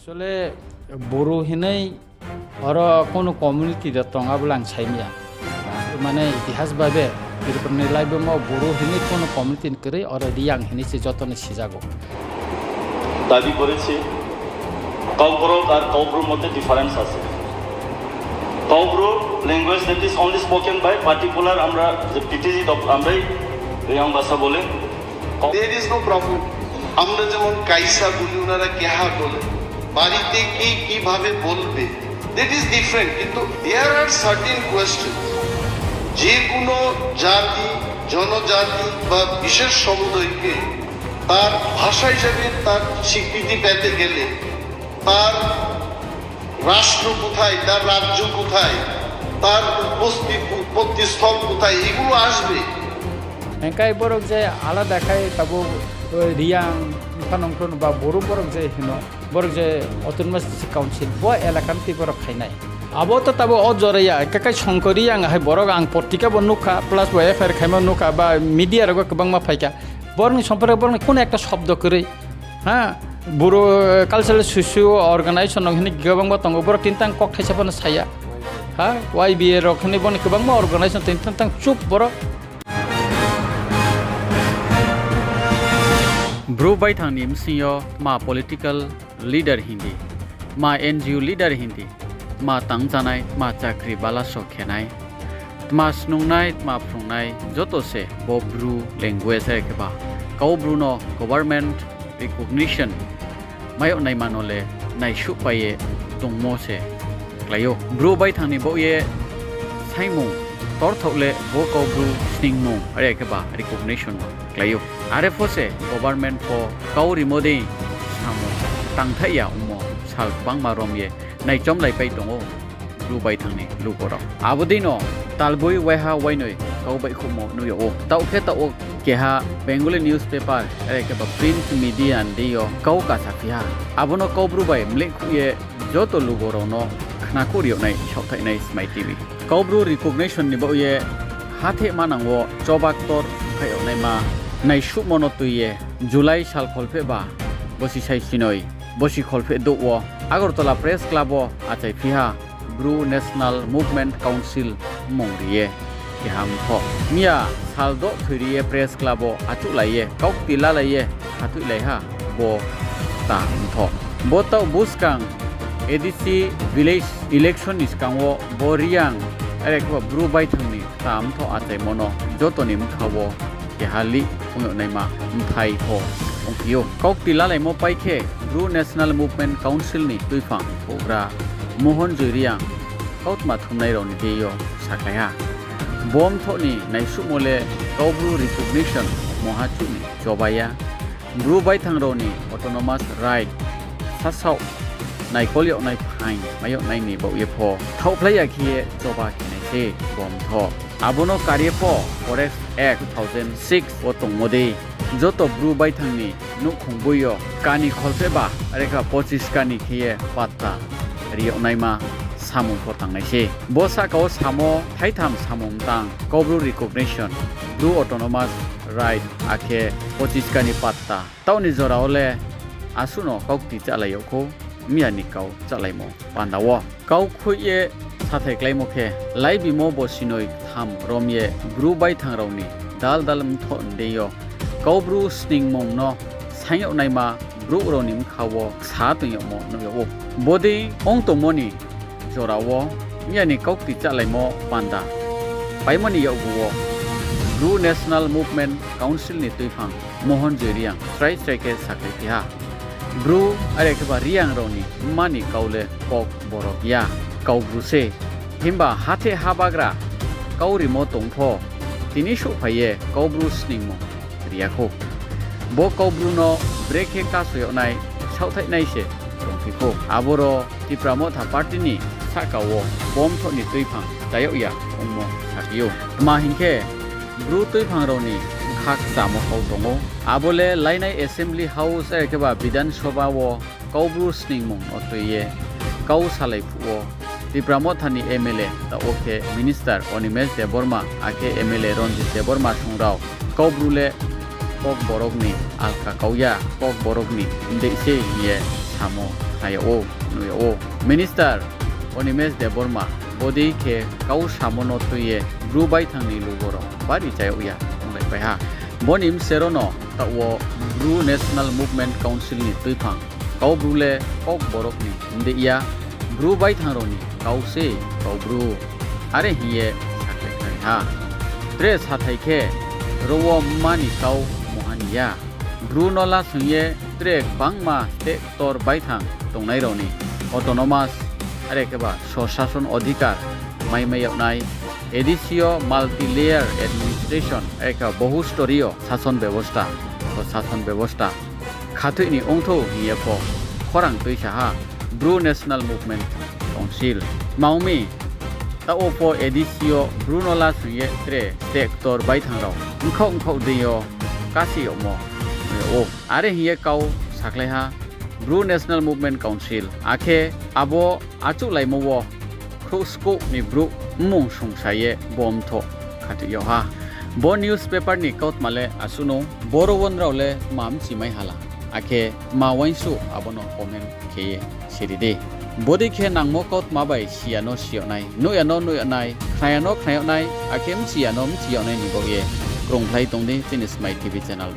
আসলে বড়ো হিনেই আর কোনো কমিউনিটি টঙা বলে আং সাইমিয়া মানে ইতিহাস ভাবে লাইবে বড়ো হিনে কোনো কমিউনিটি করে আর রিয়াং হিনে সে যতনে সিজাগো দাবি করেছি কাউব্রু আর কাউব্রুর মধ্যে ডিফারেন্স আছে। Kaubru language that is only spoken by particular আমরা যে পিটিজি আমরাই রিয়াং ভাষা বলে দেয়ার ইজ নো প্রবলেম। আমরা যেমন কাইসা বলি ওনারা কেহা বলে বাড়িতে কে কিভাবে বলবে দ্যাট ইজ ডিফারেন্ট, কিন্তু দেয়ার আর সার্টেন কোয়েশ্চেন। যে কোনো জাতি জনজাতি বা বিশেষ সমুদায়কে তার ভাষা হিসেবে তার স্বীকৃতি পেতে গেলে তার রাষ্ট্র কোথায়, তার রাজ্য কোথায়, তার উৎপত্তি স্থল কোথায়, এগুলো আসবে। একাই বরক যে আলাদা খাই তাবো রিয়াং ফানংখন বা বড়ো বরক যে হিন বরক যে অটোনমাস কাউন্সিল ব এলাকান তি বরক খাইনাই আবো তো তাবো অজরাইয়া একাই শঙ্করি আং হাই বরক আং পত্রিকা বনুখা প্লাস ওয়েফার খাইমা নুখা বা মিডিয়ার গোबां मा फाइका বরং সম্পর্কে বরং কোন একটা শব্দ করে হ্যাঁ বড়ো কালচারাল সোশিयो अर्गानाइजेशन हिने गोबां मा दङ बरक तिनतां कक थाइसाबानो साया हा YBA रखनि बन गोबां मा अर्गानाइजेशन तिनतां चुप बरक ब्रु बायथांनि सिङाव मा पलिटिकल लिडार हिन्दी मा NGO लिडार हिन्दी मा तांजानाय मा चाकरि बालासो खेनाय मा स्नुंनाय मा फ्रुंनाय जतसे बो ब्रु लैंग्वेज एकेबा काउब्रु नो गवर्नमेंट रिकॉग्निशन मायो नाय मानोले नाय सुपाये दंमोसे क्लायो ब्रु बायथांनि बो ये साइमुं तोरथौले बो काउब्रु स्निंगमुं आरे एकेबा रिकॉग्निशन क्लायो आरे फोसे गवर्नमेंट को काउरि मोदे सामो तांथाया उमो साल बांमा रमये नाय जमलाय बाय दङ ब्रु बायथांनि लुगराव आबोदिनो तालबुई वाइहा वाइनय काउबाय खुमो नुयो ताउखे ताउ केहा बेंगली न्यूज़पेपर एकेबा प्रिंट मीडिया दियो काउ कासाफिया आबोनो काउब्रु बाय मलेखुये जतो लुगरावनो खनाकुरियो नाय सावथायनाय स्माइ टीवी काउब्रु रिकॉग्निशन निबो ये हाथे मानांगो चबाक्तर फायनाय मा नाइसु मनतुये जुलाई साल खलफेबा बसि साइसिनय बसि खलफे दो आगरतला प्रेस क्लाबो achai फिहा ब्रु नेशनल मूवमेंट काउंसिल मंगरिये केहामथो मिया सालदो थुरिये प्रेस क्लाबो आचुलाये काउक्तिला लाये हाथुलायहा बो तामथो बोताव बुसकां एडिसी विलेज इलेक्शन निस्कांगो बोरियां एरेकबा ब्रु बायथांनि तामथो achai मोनो जतोनि मखावो केहालि उंनायमा थाइ हो ओंकियो काउक्तिला लायमो पाइखे ब्रु नेशनल मूवमेंट काउंसिल नि तुइफां ओग्रा मोहन जुरिया काउटमा थुमनाय रनि देयो साखाया बम थोनि नाइसु मोले काउब्रु रिकॉग्निशन महाचुनि जबाया ब्रु बायथां रनि ऑटोनोमस राइट सासाव नाइकलियो नाइ फाइन मायो नाइनि बावयेफो थावफ्लाया खिये जबा खिनायसे बम थो आबोनो कार्यपो फरेस्ट एक्ट 2006 ओतंगमोदे जतो ब्रु बायथांनि नुखुंबुयो कानि खलफेबा रेखा 25 कानि खिये पात्ता रियनायमा सामु फतांनायसे बोसाकाव सामो थाइथाम सामुंतां काउब्रु रिकॉग्निशन ब्रु ऑटोनोमस राइट आखे 25 कानि पात्ता तावनि जरावले आसुनो काउक्ति चालायखौ मियानिकाव चालायमो पान्दावो काउखुये साथायक्लायमोखे लाइबिमो बसिनय थाम रमये ब्रु बायथांरावनि दाल दालमथो देयो काउब्रु स्निंगमुं न सायनायमा ब्रु रनिम खावो सातयमो नयो बोदे ओंतोमोनि जरावो मियानि काउक्ति चालायमो पान्दा पाइमनि यावगो ब्रु नेशनल मूवमेंट काउंसिल नि तुइफां मोहन जुरिया स्ट्राइके साख्रिहा ब्रु आरेखबा रियां रनि मानि काउले पक बरकिया काउब्रुसे हिमबा हाथे हाबाग्रा काउरि मो तंफो तिनि सुफाये काउब्रु स्निंगमुं रियाखौ बो काउब्रु न ब्रेके कासयनाय सावथायनायसे रंफिखौ आबरो तिप्रामो था पार्टीनि साकावो बम थनि तुइफां दायया उमो साकियो मा हिंखे ब्रु तुइफां रनि खाक जामो खाव दङ आबले लाइनाय एसेम्बली हाउस एकेबा विधान सभावो काउब्रु स्निंगमुं अतये काउ सालायफुओ तिप्रामो थानि MLA दा ओके मिनिस्टार अनिमेश देबर्मा आके MLA रंजित देबर्मा संराव काउब्रुले पक बरगनि आलका काउया पक बरगनि देसे ये सामो Hayo Nuyo Minister Onimes de Burma Body ke Kau Samono Tuye Bru Bai Thangni Lugoro Bari Chayoya Ngai Pai ha Bonim Serono Tawo Bru National Movement Council ni Tuipang Kaubru le Kok Borok ni India Bru Bai Thangroni Kau se Kaubru Are hiye Sakle Kai ha Tres Hathai ke Rowo Mani Kau Mohania Bru Nola Sungye Trek Bangma State Tor Bai Thang Tongnai Roni Autonomous Are keba Soshason Odhikar Mai Mayapnai Edisio Multi-Layer Administration Eka Bohustorio Sason Bebosta Sason Bebosta Khatui ni Ongtho Hiyepo Khorang Tuishaha Bru National Movement Council Maumi Ta Opo Edisio Brunola Sungye Tre Sector Bai Thangrao Ngkhau Deyo Kasi Omo O Are Hiye Kau Sakleha Bru National Movement Council Akhe Abo Achu Laimowo Khusko ni Bru Mung Sungsaye Bomtho Khatiyo ha Bo newspaper ni kaut male asuno Borowon raule mam chimai hala Akhe ma wainsu abono comment kheye siride Bodi khe nangmo kaut mabai siano sionai noyano khrayano khrayonai akem siano mchiyonai ni boye krongthlai tongde tinis mai TV channel